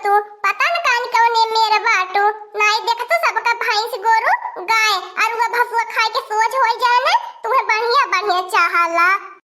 तू पता न कान कौन मेरा बाटू नाई देख तो सबका भैंस गोरू गाय अरुआ भसुआ खाए के सोच होई जाने तुम्हें बढ़िया बढ़िया चाहला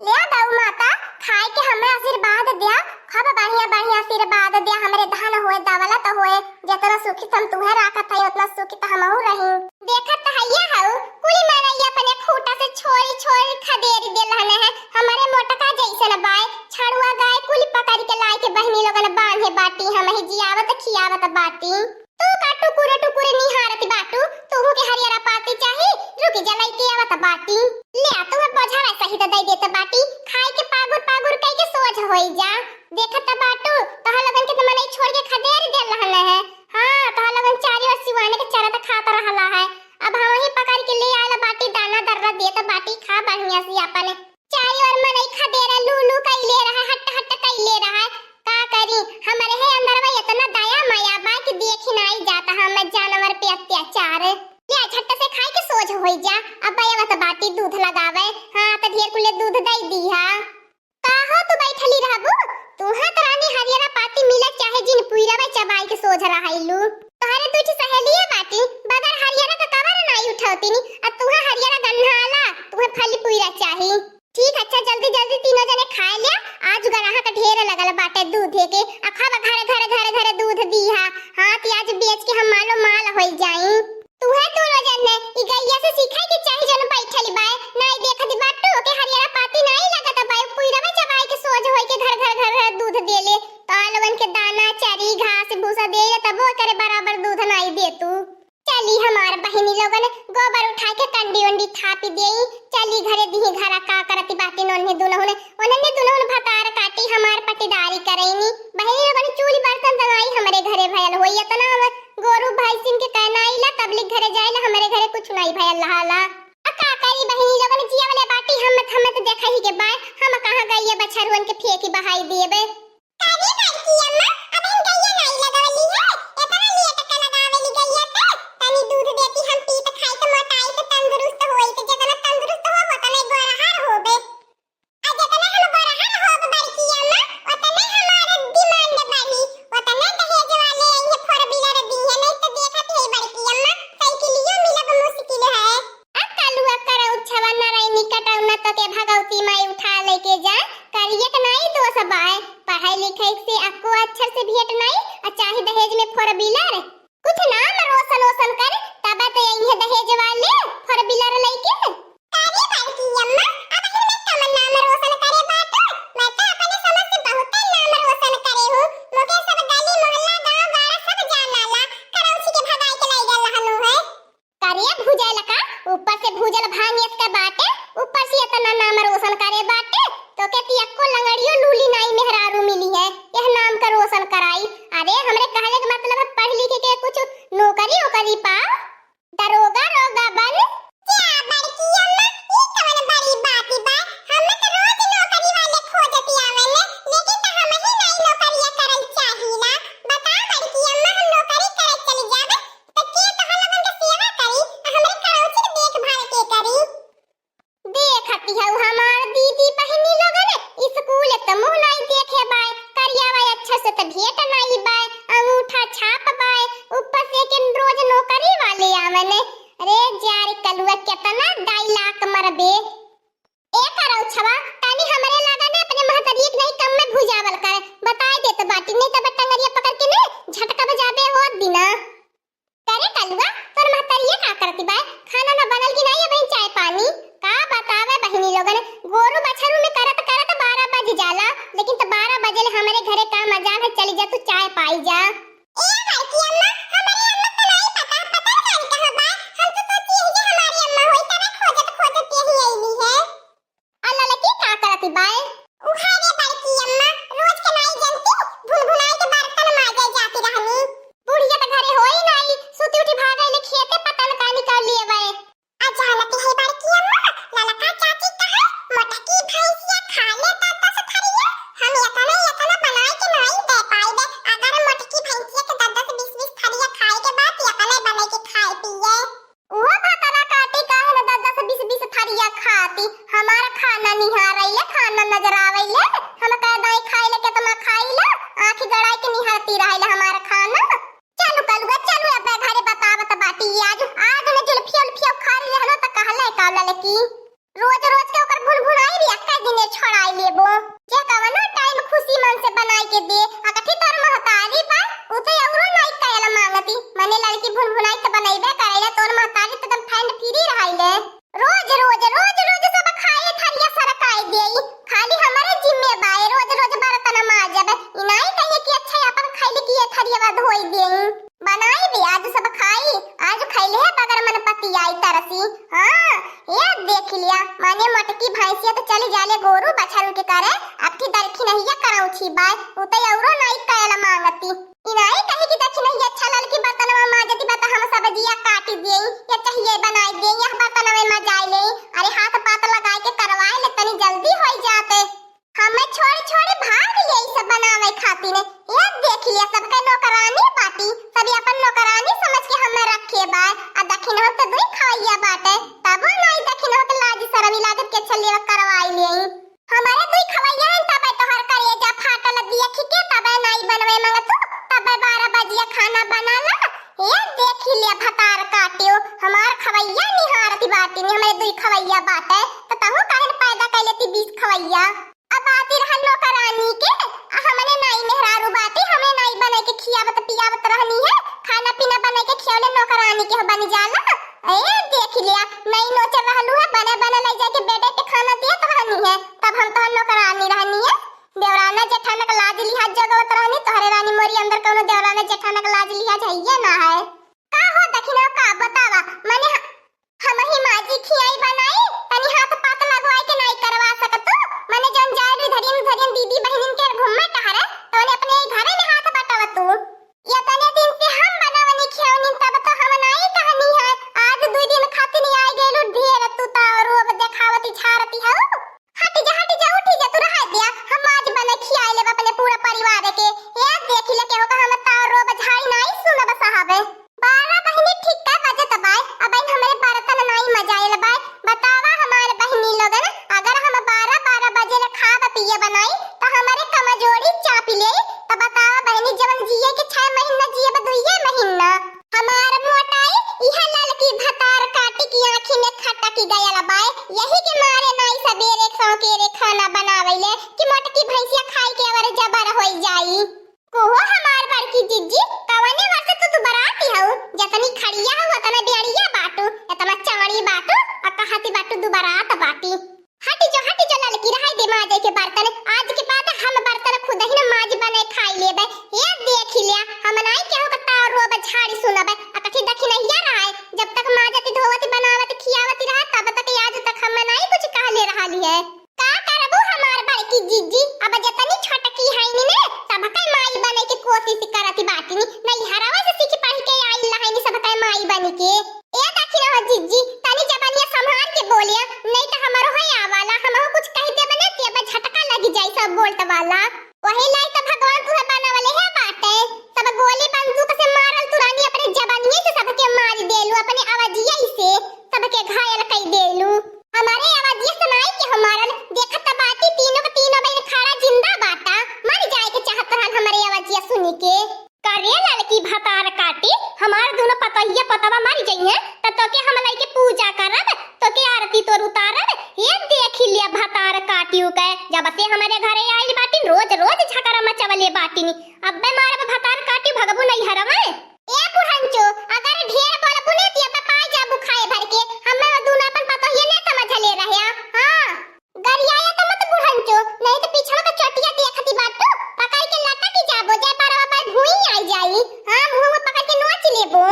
ले गौ माता खाए के हमें आशीर्वाद दिया खब बढ़िया बढ़िया आशीर्वाद दिया हमरे धान होए दावला तो होए जितना सुखी तुम तुम्हें राखत है उतना सुखी तो हमहू रही देखत तो हैया हऊ कुली मारैया अपने खूटा से छोड़ी छोड़ी खदेरी देलहने है हमारे मोटका जैसे न बाय छड़ुआ गाय कुली पकड़ के लाई के बहनी लोगन बांधे बाटी हम ही जियावत खियावत बाटी तू का टुकुरे निहारती बाटू तू के हरियारा पाती चाही रुक जलाई के आवत बाटी ले तू बझावा सही दई देत बाटी खाए के पागुर पागुर कई के सोच होई जा देखत बाटू तहा लगन के मने छोड़ के खदेर दे रहले है हां तहा लगन चारी और सिवाने के चरत खात रहला है अब हम ही पकड़ के ले आला बाटी दाना दर्रा देत बाटी खा बढ़िया सी अपन चारी और मने खदेरा लूलू कई ले रहा हट हट कई ले रहा का करी हमारे है अंदर में इतना दया माया बा कि देख ही नहीं जाता हम जानवर पे अत्याचार ले झट से खाए के सोच होई जा अब भैया तो बाटी दूध लगावे हां त ढेर कुले दूध दई दीहा का हो तू बैठली रहबू तू है त रानी हरियारा पाती मिले चाहे जिन पुईरा में चबाई के सोच रहाइलू तोहरे दूची सहेली है बाटी बगर हरियारा का कवर नहीं उठावती नी अब तू है हरियारा गन्हाला तू है फली पुईरा चाही ठीक अच्छा जल्दी जल्दी तीनों जने खा लिया आज गराहा का ढेर लगल बाटे दूध के अखा घर दूध दीहा हां ती आज बेच के हम मालो माल होई जाई तू है तो रोजन ने ई गैया से सीखा के चाहे जन बैठली बाय नहीं देखत बाटू के हरियारा पाती नहीं लगत बाय पुईरा में चबाई के सोच होई के घर दूध देले तालवन के दाना चरी घास भूसा दे तब वो करे बराबर दूध नहीं दे तू चली हमार बहनी लोगन गोबर उठा के कंडी वंडी थापी देई चली घरे दी घरा का करती बाती नोने दुनहुन भतार काटी हमार पटीदारी करैनी बहनी लोगन चूली बर्तन दगाई हमरे घरे भयल होई इतना गोरु भैंसिन के कहना आइला तबलिक घरे जाइला हमरे घरे कुछ नहीं भयल लहाला का करी बहनी लोगन जिया वाले बाटी हम तो देखा ही के बाय हम कहां गईए बछरुन के फेंकी बहाई देबे काजी बाकी अम्मा अब हम गईया नहीं लगावली है इतना लेट का लगावेली गईया त तनी दूध देती हम पी त खाई त मोटाई त तंदुरुस्त होई त जतना तंदुरुस्त हो उतना गोरहार होबे आ जतना हम गोरहार होब बड़की अम्मा उतना हमारे डिमांड बढ़ी उतना दहेज वाले ये फोर व्हीलर दी है नहीं तो देखत है बड़की अम्मा साइकिलियो मिलब मुश्किल है अकलुआ कर उछवा नारायणी कटौना तो के भगवती माई उठा लेके जा करिए त नहीं दोस बाय पढ़ाई लिखाई से आपको अक्षर से भेंट नहीं और चाहे दहेज में फोर व्हीलर कुछ नाम रोशन कर तब तो यही दहेज वाले फोर व्हीलर लेके काजी बाकी अम्मा अब हम कम नाम रोशन करे बात मैं तो अपने समझ से बहुत नाम रोशन करे हूं मोके सब गली मोहल्ला गांव गाड़ा सब जानला करौची के भगाई के लाई गल हनु है करिए भूजल का ऊपर से भूजल भांगियत का बाटे ऊपर से इतना नाम रोशन करे बाटे तो के तियक्को लंगड़ियो लूली नाई मेहरारू मिली है यह नाम का रोशन कराई अरे हमरे कहले के मतलब पढ़ लिख के कुछ नौकरी ओकरी पा दरोगा रोगा बन क्या बड़की अम्मा ई कवन बड़ी बात बा हम तो रोज नौकरी वाले खोजती आवेले लेकिन त हम ही नहीं नौकरिया करल चाहिला बता बड़की अम्मा हम नौकरी करे चली जाबे त के तह लगन के सेवा करी हमरे करौची के देखभाल के करी देखती है हमार दीदी बहनी लोगन स्कूल त मुंह नहीं देखे बाय करियावा अच्छा से त भेट नहीं बाय अंगूठा छाप बाय ऊपर से के रोज नौकरी वाले आवने अरे जार कलुआ कितना 2 लाख मरबे ए करौ छवा तानी हमरे लगन अपने महतरी नहीं कम में भुजावल कर बताई दे त बाटी नहीं त टंगरिया पकड़ के ने झटका बजाबे हो दिना करे कलुआ तोर महतरिया का करती बाय खाना ना बनल की नहीं बहन चाय पानी का बतावे बहनी लोगन गोरु बछरू में करत 12 बज जाला लेकिन त 12 बजे हमरे घरे का मजा है चली जा तू चाय पाई जा ए बड़की अम्मा हमारी अम्मा तो नहीं पता नहीं कहां बा हम तो सोची है कि हमारी अम्मा होई तरह खोजत यही आईली है अल्लाह लकी का करती बाय उठा रे बड़की अम्मा रोज के नहीं जनती भुनभुनाई के बर्तन माजे जाती रहनी बुढ़िया त घरे होई नहीं सुती उठी भाग आइले खेते पतन का निकाल लिए बाय अचानक है बड़की अम्मा ललका चाची कहा मोटकी भैंसिया खा ले त थरिया हम इतना बनाए के नहीं दे पाएबे अगर मोटकी भैंसिया के 10-20 थरिया खाए के देखी बाय उते औरो नाई कायला मांगती इनाई कहे कि देखी नहीं अच्छा लाल की बर्तनवा माजती बता हम सब्जियां काटी देई या चाहिए बनाई देई यह बर्तनवा में जाई ले अरे हाथ पात लगाए के करवाए ले तनी जल्दी हो जाते हमें छोड़ी छोड़ी भाग ले सब बनावे खातिर ये देख लिया सबका नौकरानी पाटी सभी अपन नौकरानी समझ के हमें रखे बा आ दखिन हो तो दुई खवैया बाटे तब नहीं दखिन हो तो लाज शर्म लागत के छले करवाई ले हमारे दुई खवैया तब तोहर करे जा फाटल दिया खिके तब नहीं बनवे मंगतू तब 12 बजे खाना बनाला ये देख लिया भतार काटियो हमार खवैया निहारती बाटी ने हमारे दुई खवैया बाटे तो तहु काहे पैदा कैलेती 20 खवैया अब आती रह नौकरानी के हमने नाई मेहरारू बाटी हमें नाई बना के खियावत पियावत रहनी है खाना पीना बना के खियावले नौकरानी के बन जाला ए देख लिया नई नोचर रहलू है बने बने ले जाके बेटे पे खाना दिया तो रहनी है तब हम तो नौकरानी रहनी है देवराना जेठाना का लाज लिहाज जगवत रहनी तोहरे रानी मोरी अंदर कोनो देवराना जेठाना का लाज लिहाज है ना है का हो दखिना का बतावा माने हम ही माजी खियाई बनाई तनी हाथ पात लगवाई के नहीं करवा सकत माने जन जाय धरियन दीदी बहनिन के घुम्मे टहरे तोने अपने घरे में हाथ बटाव तू या तने दिन से हम बनावनी खियावनी तब तो हम नहीं कहनी है आज 2 दिन खातिर नहीं आई गेलू ढेर तू ता रोब देखावती छारती हो हट जा उठी जा तू रह दिया हम आज बने खियाई ले अपने पूरा परिवार के ये देख ले के होगा हम ता रोब झाई नहीं सुनब साहब 12 बहनी ठीक का बजे तबाय अब हमारे बर्तन नहीं मजाइल बाय बतावा हमारे बहनी लोगन अगर हम 12 बजे ले खाब पिए बनाई तो हमारे कमजोरी चापी ले तो बतावा बहनी जवन जिए के 6 महीना जिए ब 2 महीना हमार मोटाई इहा लाल की भतार काटी की आंखी में खट्टा की गयल बाय यही के मारे नाई सबेरे सौकेरे खाना बनावेले कि मोटकी भैंसिया खाई के अवर जबर होई जाई कोहो हमार बड़की जिज्जी कवने वर्ष तू बराती हो जतनी खड़िया हो तना बेड़िया बाटू एतना चाड़ी बाटू आ कहती बाटू दुबरात बाटी हटी जो ललकी रहाई दे माजे के बर्तन आज के बाद हम बर्तन खुद ही न माज बने खाई लेबे ये देख लिया हम नहीं केहू का तार रोब झाड़ी सुनबे आ कथि देखि नहीं या रहा है जब तक माजती धोवती बनावती खियावती रहा तब तक आज तक हम नहीं कुछ कहले रहली है का करबू हमार बड़की जिज्जी अब जतनी छोटकी है नी ने सब के माई बने के कोशिश करती बाटी नहीं हरावा से सीख पढ़ के आई लहानी सब के माई बने के ए देखि रहो जिज्जी तनी जबानिया संभाल के बोलिया नहीं तो हमारो है आवाला हम कुछ कह दे बने ते अब झटका लगी जाई सब बोल्ट वाला वही लाई तो भगवान तुहे बनावले है बाटे सब गोली बंदूक से मारल तुरानी अपने जबानिए से सबके मार देलू अपने आवाजिया से सबके घायल कर देलू हमारे आवाजिया सुनाई के हमारल देखत बाटी तीनों के तीनों बहन खड़ा जिंदा बाटा मर जाए के चाहत रहन हमारे आवाजिया सुनी के करे लड़की भतार काटी हमार दोनों पतहिया पतवा मर जाइए तो के हम लई के पूजा करब तो के आरती तोर उतारब ये देख लिया भतार काटियो के जब से हमारे घरे आई बाटी रोज झगड़ा मचवले बाटी अब मैं मारब भतार काटी भगबू नहीं हरवा ए पुरंचो अगर ढेर बोलबू ने तिया पाई जाबू खाए भर के हम दोनों अपन पतहिया ने समझ ले रहे हां गरियाया तो मत पुरंचो नहीं तो पीछवा का चटिया देखती बाटू पकड़ के लटक जाबो जे परवा पर भूई आई जाई हां मुंह में पकड़ के नोच लेबो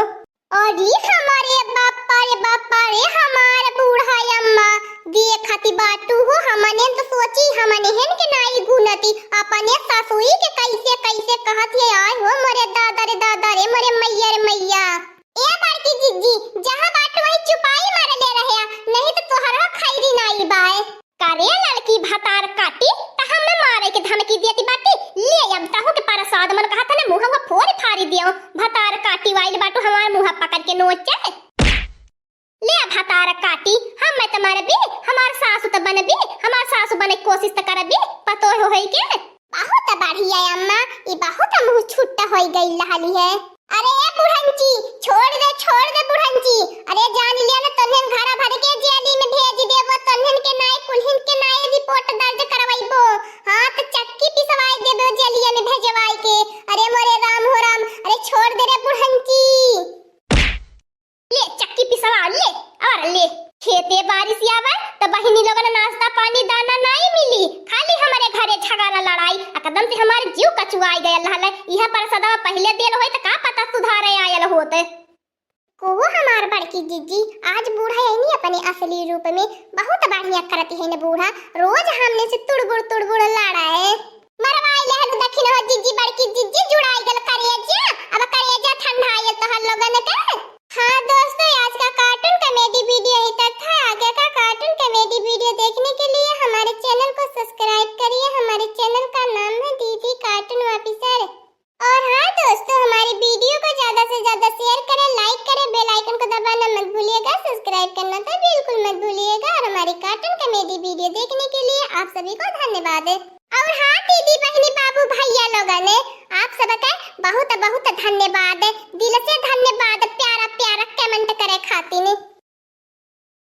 और ये हमारे बापा रे हमार बूढ़ा अम्मा देखती बाटू हो हमने तो सोची हमने हेन के नाई गुनती अपने सासुई के कैसे कहत है आय हो मोरे दादा रे मोरे मैया ए बड़की जिज्जी जहां बाटू वही चुपाई मार ले रहे नहीं तो तोहरा खैरी नाई बाय करे लड़की भतार काटी त हम मारे के धमकी देती बाटी ले अब ताहू के प्रसाद मन कहा था ने मुंहवा फोड़ फाड़ी दियो भतार काटी वाइल बाटू हमार मुंह पकड़ के नोचे ले भतार काटी हम मैं तुम्हारे भी हमार सासु त बनबी हमार सासु बने कोशिश त करबी पतो होई के बहुत बढ़िया अम्मा ई बहुत मुंह छुट्टा होई गई लहली है अरे ए बुढ़ंची छोड़ दे बुढ़ंची अरे जान लिया ना तन्हन घरा भर के जेली में भेज देबो तन्हन के नाई कुल्हिन के नाई रिपोर्ट दर्ज करवाइबो हां तो चक्की पिसवाई देबो जेलिया में भेजवाई के अरे मोरे राम हो राम अरे छोड़ दे रे बुढ़ंची ले चक्की पिसवा ले और ले खेते बारिश आवे तो बहिनी लोगन नाश्ता पानी दाना नहीं मिली खाली हमारे घरे झगड़ा लड़ाई एकदम से हमारे जीव कचुआई गयल रहले यह पर सदा पहले देल होय त का पता सुधारे आयल होते को हमार बड़की जीजी आज बूढ़ा है नहीं अपने असली रूप में बहुत बढ़िया करती है न बूढ़ा रोज हमने से तुड़बुड़ लड़ा है मरवाई ले शेयर करें, लाइक करें, बेल आइकन को दबाना मत भूलिएगा, सब्सक्राइब करना तो बिल्कुल मत भूलिएगा। और हमारी कार्टून कॉमेडी वीडियो देखने के लिए आप सभी को धन्यवाद। और हाँ दीदी बहनी बाबू भैया लोगों ने आप सबका बहुत बहुत धन्यवाद, दिल से धन्यवाद प्यारा प्यारा कमेंट करे खातिर।